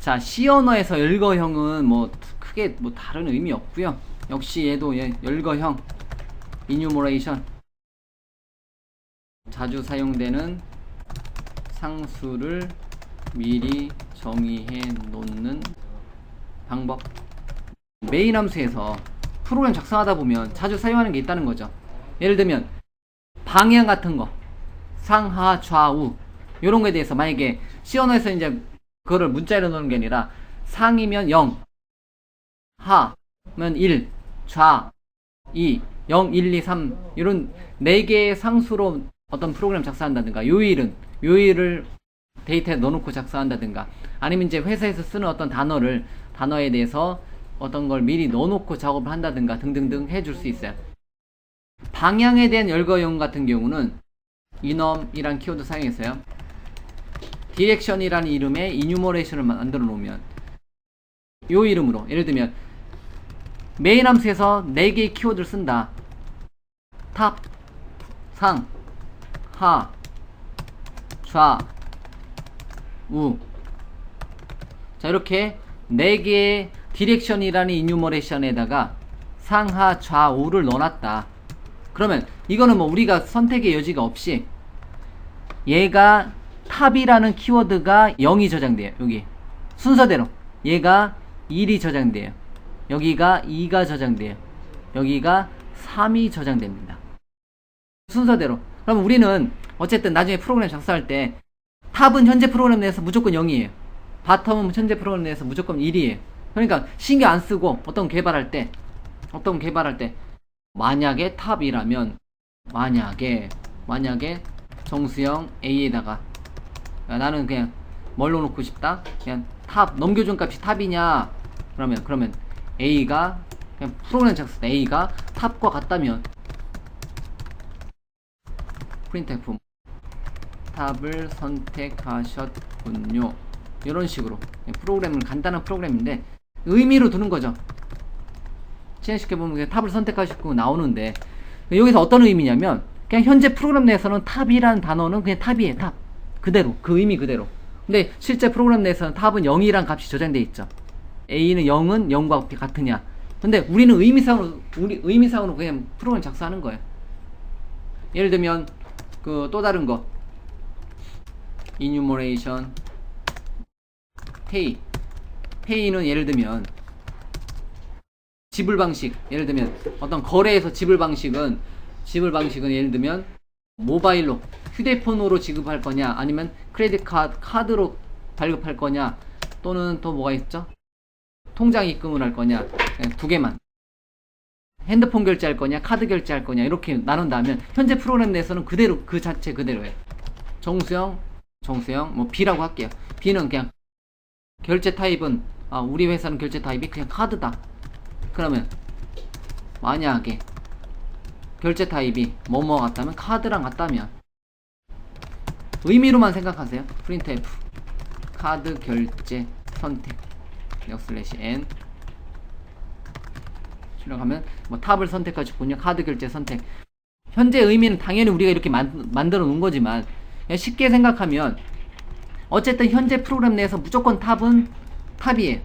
자, C 언어에서 열거형은 뭐 크게 뭐 다른 의미 없고요. 역시 얘도 열거형 enumeration, 자주 사용되는 상수를 미리 정의해 놓는 방법. 메인 함수에서 프로그램 작성하다 보면 자주 사용하는 게 있다는 거죠. 예를 들면 방향 같은 거, 상하 좌우 요런 거에 대해서 만약에 C 언어에서 이제 그거를 문자로 넣는 게 아니라 상이면 0, 하면 1, 좌 2, 0, 1, 2, 3 이런 4개의 상수로 어떤 프로그램 작성한다든가, 요일을 데이터에 넣어놓고 작성한다든가, 아니면 이제 회사에서 쓰는 어떤 단어에 대해서 어떤 걸 미리 넣어놓고 작업을 한다든가 등등등 해줄 수 있어요. 방향에 대한 열거용 같은 경우는 enum이란 키워드 사용해서요, 디렉션이라는 이름의 이뉴머레이션을 만들어 놓으면 요 이름으로, 예를 들면 메인 함수에서 4개의 키워드를 쓴다. 탑, 상, 하, 좌, 우. 자, 이렇게 4개의 디렉션이라는 이뉴머레이션에다가 상하 좌우를 넣어놨다. 그러면 이거는 뭐 우리가 선택의 여지가 없이 얘가 탑이라는 키워드가 0이 저장돼요. 여기 순서대로 얘가 1이 저장돼요. 여기가 2가 저장돼요. 여기가 3이 저장됩니다. 순서대로. 그럼 우리는 어쨌든 나중에 프로그램 작성할 때 탑은 현재 프로그램 내에서 무조건 0이에요. 바텀은 현재 프로그램 내에서 무조건 1이에요. 그러니까 신경 안 쓰고 어떤 개발할 때 만약에 탑이라면 만약에 정수형 A에다가 나는 그냥 뭘 넣어놓고 싶다? 그냥 탑, 넘겨준 값이 탑이냐? 그러면 A가 그냥 프로그램 작성 A가 탑과 같다면 printf 탑을 선택하셨군요. 이런 식으로 프로그램은 간단한 프로그램인데 의미로 두는 거죠. 진행시켜보면 그냥 탑을 선택하셨고 나오는데, 여기서 어떤 의미냐면 그냥 현재 프로그램 내에서는 탑이라는 단어는 그냥 탑이에요. 탑 그대로, 그 의미 그대로. 근데 실제 프로그램 내에서는 탑은 0이란 값이 저장되어 있죠. A는 0은 0과 같으냐. 근데 우리는 의미상으로 그냥 프로그램 작성하는 거예요. 예를 들면 또 다른 거, enumeration pay는 예를 들면 지불 방식, 예를 들면 어떤 거래에서 지불 방식은 예를 들면 모바일로, 휴대폰으로 지급할 거냐, 아니면 크레딧 카드로 발급할 거냐, 또는 또 뭐가 있죠? 통장 입금을 할 거냐, 두 개만. 핸드폰 결제할 거냐, 카드 결제할 거냐, 이렇게 나눈다면 현재 프로그램 내에서는 그대로, 그 자체 그대로예요. 정수형 뭐 B라고 할게요. B는 그냥 결제 타입은 우리 회사는 결제 타입이 그냥 카드다. 그러면 만약에 결제 타입이 뭐뭐 같다면, 카드랑 같다면 의미로만 생각하세요. printf 카드 결제 선택 /n 출력하면 뭐 탑을 선택하셨군요. 카드 결제 선택. 현재 의미는 당연히 우리가 이렇게 만들어 놓은 거지만, 쉽게 생각하면 어쨌든 현재 프로그램 내에서 무조건 탑은 탑이에요.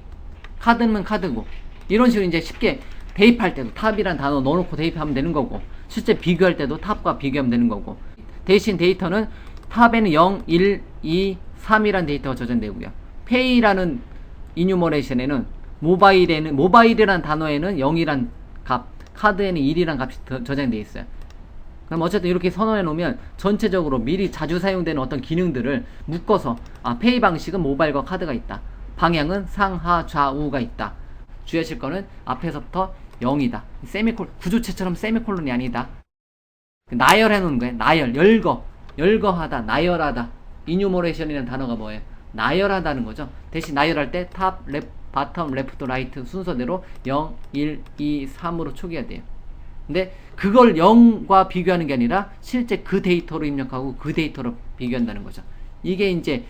카드는 카드고, 이런 식으로 이제 쉽게 대입할 때도 탑이란 단어 넣어놓고 대입하면 되는 거고, 실제 비교할 때도 탑과 비교하면 되는 거고, 대신 데이터는 탑에는 0, 1, 2, 3이란 데이터가 저장되고요. pay라는 이뉴머레이션에는 모바일이란 단어에는 0이란 값, 카드에는 1이란 값이 저장되어 있어요. 그럼 어쨌든 이렇게 선언해 놓으면 전체적으로 미리 자주 사용되는 어떤 기능들을 묶어서, 페이 방식은 모바일과 카드가 있다, 방향은 상하 좌우가 있다, 주의하실 거는 앞에서부터 0이다, 구조체처럼 세미콜론이 아니다, 나열해 놓은 거예요. 열거하다, 나열하다. 이뉴머레이션이라는 단어가 뭐예요? 나열하다는 거죠. 대신 나열할 때 탑, 바텀, 레프트, 라이트 순서대로 0, 1, 2, 3으로 초기화 돼요. 근데 그걸 0과 비교하는 게 아니라 실제 그 데이터로 입력하고 그 데이터로 비교한다는 거죠. 이게 이제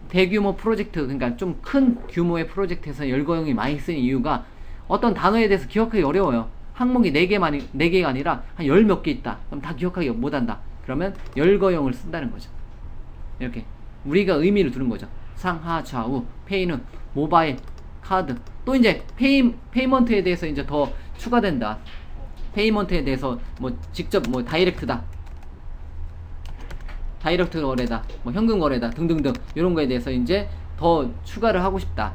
대규모 프로젝트, 그러니까 좀 큰 규모의 프로젝트에서 열거형이 많이 쓰는 이유가, 어떤 단어에 대해서 기억하기 어려워요. 항목이 4개가 아니라 한 10 몇 개 있다. 그럼 다 기억하기 못한다. 그러면 열거형을 쓴다는 거죠. 이렇게 우리가 의미를 두는 거죠. 상하 좌우, 페이는 모바일, 카드. 또 이제 페이먼트에 대해서 이제 더 추가된다. 페이먼트에 대해서 뭐 직접 뭐 다이렉트다. 다이렉트 거래다. 뭐 현금 거래다. 등등등. 이런 거에 대해서 이제 더 추가를 하고 싶다.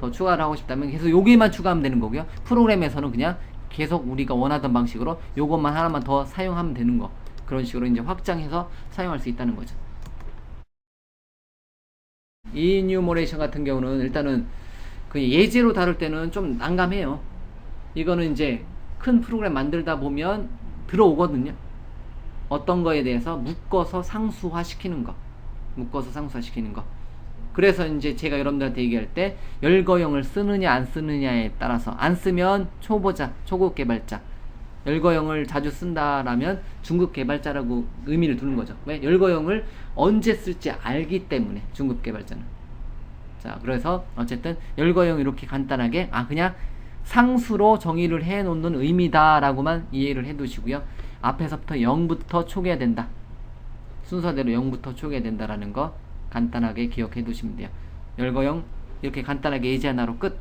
더 추가를 하고 싶다면 계속 여기만 추가하면 되는 거고요. 프로그램에서는 그냥 계속 우리가 원하던 방식으로 요것만 하나만 더 사용하면 되는 거. 그런 식으로 이제 확장해서 사용할 수 있다는 거죠. 이뉴머레이션 같은 경우는 일단은 그 예제로 다룰 때는 좀 난감해요. 이거는 이제 큰 프로그램 만들다 보면 들어오거든요. 어떤 거에 대해서 묶어서 상수화 시키는 거. 묶어서 상수화 시키는 거. 그래서 이제 제가 여러분들한테 얘기할 때 열거형을 쓰느냐 안 쓰느냐에 따라서 안 쓰면 초보자, 초급 개발자. 열거형을 자주 쓴다라면 중급 개발자라고 의미를 두는 거죠. 왜? 열거형을 언제 쓸지 알기 때문에 중급 개발자는. 자, 그래서 어쨌든 열거형 이렇게 간단하게 그냥 상수로 정의를 해 놓는 의미다라고만 이해를 해 두시고요. 앞에서부터 0부터 초기화 된다. 순서대로 0부터 초기화 된다라는 거 간단하게 기억해 두시면 돼요. 열거형 이렇게 간단하게 예제 하나로 끝.